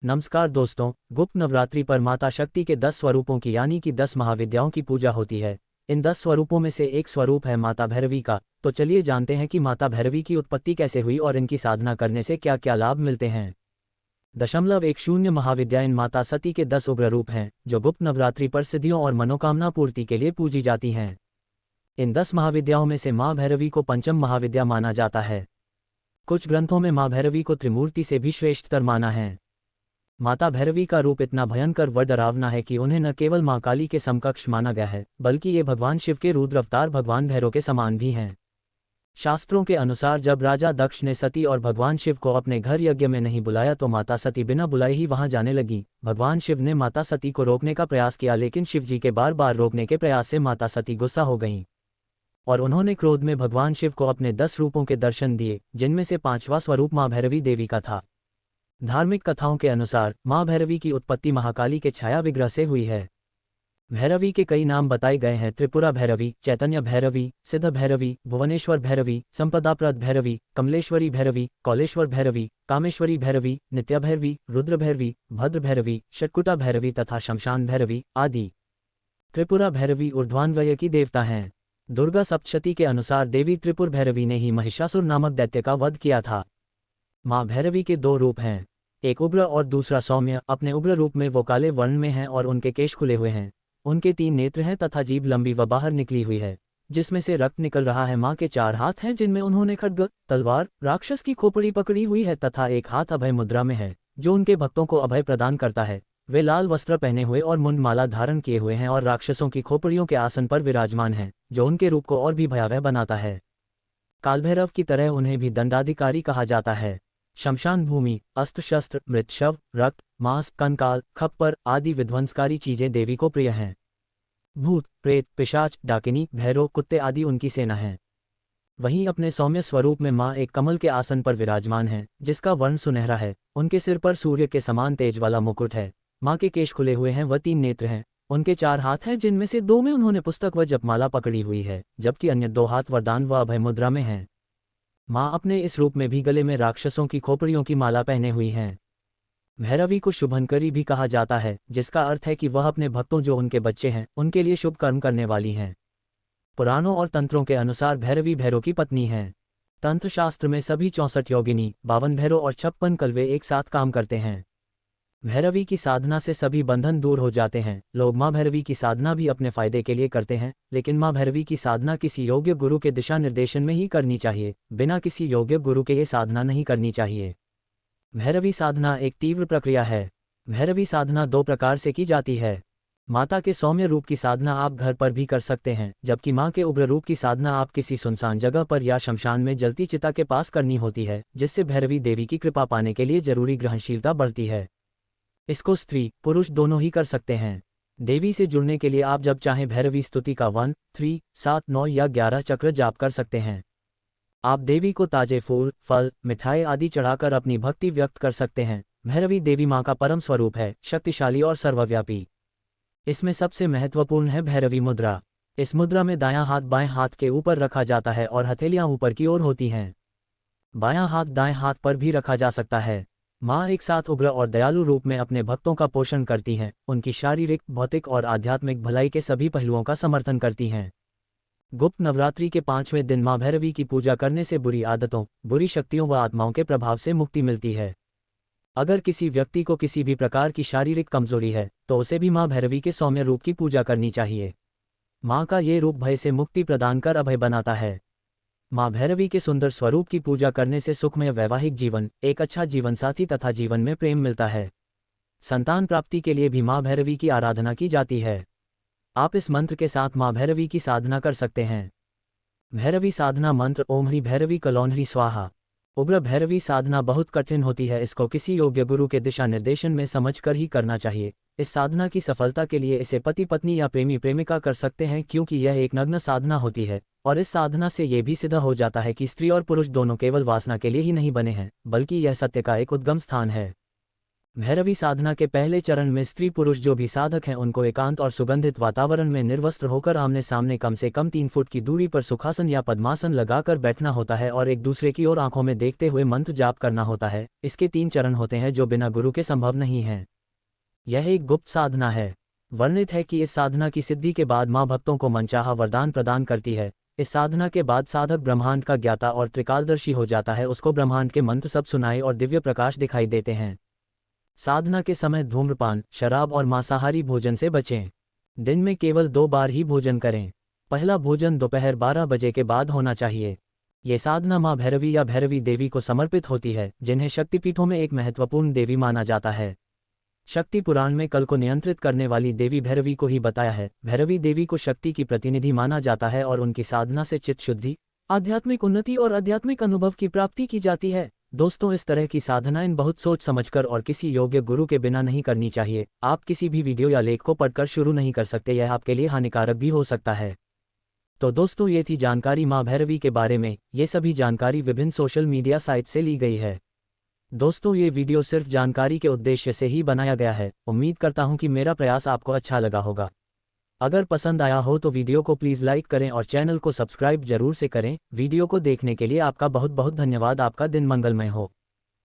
नमस्कार दोस्तों, गुप्त नवरात्रि पर माता शक्ति के 10 स्वरूपों की यानी कि 10 महाविद्याओं की पूजा होती है। इन 10 स्वरूपों में से एक स्वरूप है माता भैरवी का। तो चलिए जानते हैं कि माता भैरवी की उत्पत्ति कैसे हुई और इनकी साधना करने से क्या क्या लाभ मिलते हैं। 0.10 महाविद्या इन माता सती के 10 उग्र रूप हैं, जो गुप्त नवरात्रि पर सिद्धियों और मनोकामना पूर्ति के लिए पूजी जाती हैं। इन 10 महाविद्याओं में से माँ भैरवी को पंचम महाविद्या माना जाता है। कुछ ग्रंथों में माँ भैरवी को त्रिमूर्ति से भी श्रेष्ठतर माना है। माता भैरवी का रूप इतना भयंकर व डरावना है कि उन्हें न केवल माँ काली के समकक्ष माना गया है, बल्कि ये भगवान शिव के रुद्र अवतार भगवान भैरव के समान भी हैं। शास्त्रों के अनुसार जब राजा दक्ष ने सती और भगवान शिव को अपने घर यज्ञ में नहीं बुलाया तो माता सती बिना बुलाए ही वहां जाने लगी। भगवान शिव ने माता सती को रोकने का प्रयास किया, लेकिन शिव जी के बार बार रोकने के प्रयास से माता सती गुस्सा हो गईं और उन्होंने क्रोध में भगवान शिव को अपने 10 रूपों के दर्शन दिए, जिनमें से 5वां स्वरूप माँ भैरवी देवी का था। धार्मिक कथाओं के अनुसार माँ भैरवी की उत्पत्ति महाकाली के छाया विग्रह से हुई है। भैरवी के कई नाम बताए गए हैं: त्रिपुरा भैरवी, चैतन्य भैरवी, सिद्ध भैरवी, भुवनेश्वर भैरवी, संपदाप्रद भैरवी, कमलेश्वरी भैरवी, कौलेश्वर भैरवी, कामेश्वरी भैरवी, नित्या भैरवी, रुद्र भैरवी, भद्र भैरवी, षटकुटा भैरवी तथा शमशान भैरवी आदि। त्रिपुरा भैरवी ऊर्ध्वान्वय की देवता हैं। दुर्गा सप्तशती के अनुसार देवी त्रिपुर भैरवी ने ही महिषासुर नामक दैत्य का वध किया था। माँ भैरवी के 2 रूप हैं, एक उग्र और दूसरा सौम्य। अपने उग्र रूप में वो काले वर्ण में हैं और उनके केश खुले हुए हैं। उनके 3 नेत्र हैं तथा जीभ लंबी व बाहर निकली हुई है, जिसमें से रक्त निकल रहा है। माँ के 4 हाथ हैं, जिनमें उन्होंने खड्ग, तलवार, राक्षस की खोपड़ी पकड़ी हुई है तथा एक हाथ अभय मुद्रा में है, जो उनके भक्तों को अभय प्रदान करता है। वे लाल वस्त्र पहने हुए और मुंड माला धारण किए हुए हैं और राक्षसों की खोपड़ियों के आसन पर विराजमान हैं, जो उनके रूप को और भी भयावह बनाता है। कालभैरव की तरह उन्हें भी दंडाधिकारी कहा जाता है। शमशान भूमि, अस्त्र शस्त्र, मृत शव, रक्त, मांस, कंकाल, खप्पर आदि विध्वंसकारी चीजें देवी को प्रिय हैं। भूत, प्रेत, पिशाच, डाकिनी, भैरव, कुत्ते आदि उनकी सेना है। वहीं अपने सौम्य स्वरूप में माँ एक कमल के आसन पर विराजमान है, जिसका वर्ण सुनहरा है। उनके सिर पर सूर्य के समान तेज वाला मुकुट है। माँ के केश खुले हुए हैं व 3 नेत्र हैं। उनके 4 हाथ हैं, जिनमें से 2 में उन्होंने पुस्तक व जपमाला पकड़ी हुई है, जबकि अन्य 2 हाथ वरदान व अभय मुद्रा में हैं। माँ अपने इस रूप में भी गले में राक्षसों की खोपड़ियों की माला पहने हुई हैं। भैरवी को शुभंकरी भी कहा जाता है, जिसका अर्थ है कि वह अपने भक्तों जो उनके बच्चे हैं उनके लिए शुभ कर्म करने वाली हैं। पुराणों और तंत्रों के अनुसार भैरवी भैरव की पत्नी है। तंत्र शास्त्र में सभी 64 योगिनी, 52 भैरव और 56 कलवे एक साथ काम करते हैं। भैरवी की साधना से सभी बंधन दूर हो जाते हैं। लोग माँ भैरवी की साधना भी अपने फायदे के लिए करते हैं, लेकिन माँ भैरवी की साधना किसी योग्य गुरु के दिशा निर्देशन में ही करनी चाहिए। बिना किसी योग्य गुरु के ये साधना नहीं करनी चाहिए। भैरवी साधना एक तीव्र प्रक्रिया है। भैरवी साधना 2 प्रकार से की जाती है। माता के सौम्य रूप की साधना आप घर पर भी कर सकते हैं, जबकि माँ के उग्र रूप की साधना आप किसी सुनसान जगह पर या शमशान में जलती चिता के पास करनी होती है, जिससे भैरवी देवी की कृपा पाने के लिए जरूरी ग्रहणशीलता बढ़ती है। इसको स्त्री पुरुष दोनों ही कर सकते हैं। देवी से जुड़ने के लिए आप जब चाहें भैरवी स्तुति का 1, 3, 7, 9 या 11 चक्र जाप कर सकते हैं। आप देवी को ताजे फूल, फल, मिठाई आदि चढ़ाकर अपनी भक्ति व्यक्त कर सकते हैं। भैरवी देवी माँ का परम स्वरूप है, शक्तिशाली और सर्वव्यापी। इसमें सबसे महत्वपूर्ण है भैरवी मुद्रा। इस मुद्रा में दायां हाथ बाएं हाथ के ऊपर रखा जाता है और हथेलियां ऊपर की ओर होती हैं। बायां हाथ दाएं हाथ पर भी रखा जा सकता है। माँ एक साथ उग्र और दयालु रूप में अपने भक्तों का पोषण करती हैं, उनकी शारीरिक, भौतिक और आध्यात्मिक भलाई के सभी पहलुओं का समर्थन करती हैं। गुप्त नवरात्रि के 5वें दिन माँ भैरवी की पूजा करने से बुरी आदतों, बुरी शक्तियों व आत्माओं के प्रभाव से मुक्ति मिलती है। अगर किसी व्यक्ति को किसी भी प्रकार की शारीरिक कमजोरी है, तो उसे भी माँ भैरवी के सौम्य रूप की पूजा करनी चाहिए। माँ का ये रूप भय से मुक्ति प्रदान कर अभय बनाता है। माँ भैरवी के सुंदर स्वरूप की पूजा करने से सुखमय वैवाहिक जीवन, एक अच्छा जीवनसाथी तथा जीवन में प्रेम मिलता है। संतान प्राप्ति के लिए भी माँ भैरवी की आराधना की जाती है। आप इस मंत्र के साथ माँ भैरवी की साधना कर सकते हैं। भैरवी साधना मंत्र: ओम ह्री भैरवी कलौन ह्री स्वाहा। उग्र भैरवी साधना बहुत कठिन होती है। इसको किसी योग्य गुरु के दिशा निर्देशन में समझकर ही करना चाहिए। इस साधना की सफलता के लिए इसे पति पत्नी या प्रेमी प्रेमिका कर सकते हैं, क्योंकि यह एक नग्न साधना होती है और इस साधना से यह भी सिद्ध हो जाता है कि स्त्री और पुरुष दोनों केवल वासना के लिए ही नहीं बने हैं, बल्कि यह सत्य का एक उद्गम स्थान है। भैरवी साधना के पहले चरण में स्त्री पुरुष जो भी साधक हैं उनको एकांत और सुगंधित वातावरण में निर्वस्त्र होकर आमने सामने कम से कम 3 फुट की दूरी पर सुखासन या पद्मासन लगाकर बैठना होता है और एक दूसरे की ओर आंखों में देखते हुए मंत्र जाप करना होता है। इसके 3 चरण होते हैं जो बिना गुरु के संभव नहीं हैं। यह एक गुप्त साधना है। वर्णित है कि इस साधना की सिद्धि के बाद माँ भक्तों को मनचाहा वरदान प्रदान करती है। इस साधना के बाद साधक ब्रह्मांड का ज्ञाता और त्रिकालदर्शी हो जाता है। उसको ब्रह्मांड के मंत्र सब सुनाई और दिव्य प्रकाश दिखाई देते हैं। साधना के समय धूम्रपान, शराब और मांसाहारी भोजन से बचें। दिन में केवल 2 बार ही भोजन करें। पहला भोजन दोपहर 12 बजे के बाद होना चाहिए। ये साधना माँ भैरवी या भैरवी देवी को समर्पित होती है, जिन्हें शक्तिपीठों में एक महत्वपूर्ण देवी माना जाता है। शक्ति पुराण में कल को नियंत्रित करने वाली देवी भैरवी को ही बताया है। भैरवी देवी को शक्ति की प्रतिनिधि माना जाता है और उनकी साधना से चित्त शुद्धि, आध्यात्मिक उन्नति और आध्यात्मिक अनुभव की प्राप्ति की जाती है। दोस्तों, इस तरह की साधनाएं बहुत सोच समझकर और किसी योग्य गुरु के बिना नहीं करनी चाहिए। आप किसी भी वीडियो या लेख को पढ़कर शुरू नहीं कर सकते, यह आपके लिए हानिकारक भी हो सकता है। तो दोस्तों, ये थी जानकारी माँ भैरवी के बारे में। ये सभी जानकारी विभिन्न सोशल मीडिया साइट से ली गई है। दोस्तों, ये वीडियो सिर्फ जानकारी के उद्देश्य से ही बनाया गया है। उम्मीद करता हूँ कि मेरा प्रयास आपको अच्छा लगा होगा। अगर पसंद आया हो तो वीडियो को प्लीज़ लाइक करें और चैनल को सब्सक्राइब जरूर से करें। वीडियो को देखने के लिए आपका बहुत बहुत धन्यवाद। आपका दिन मंगलमय हो।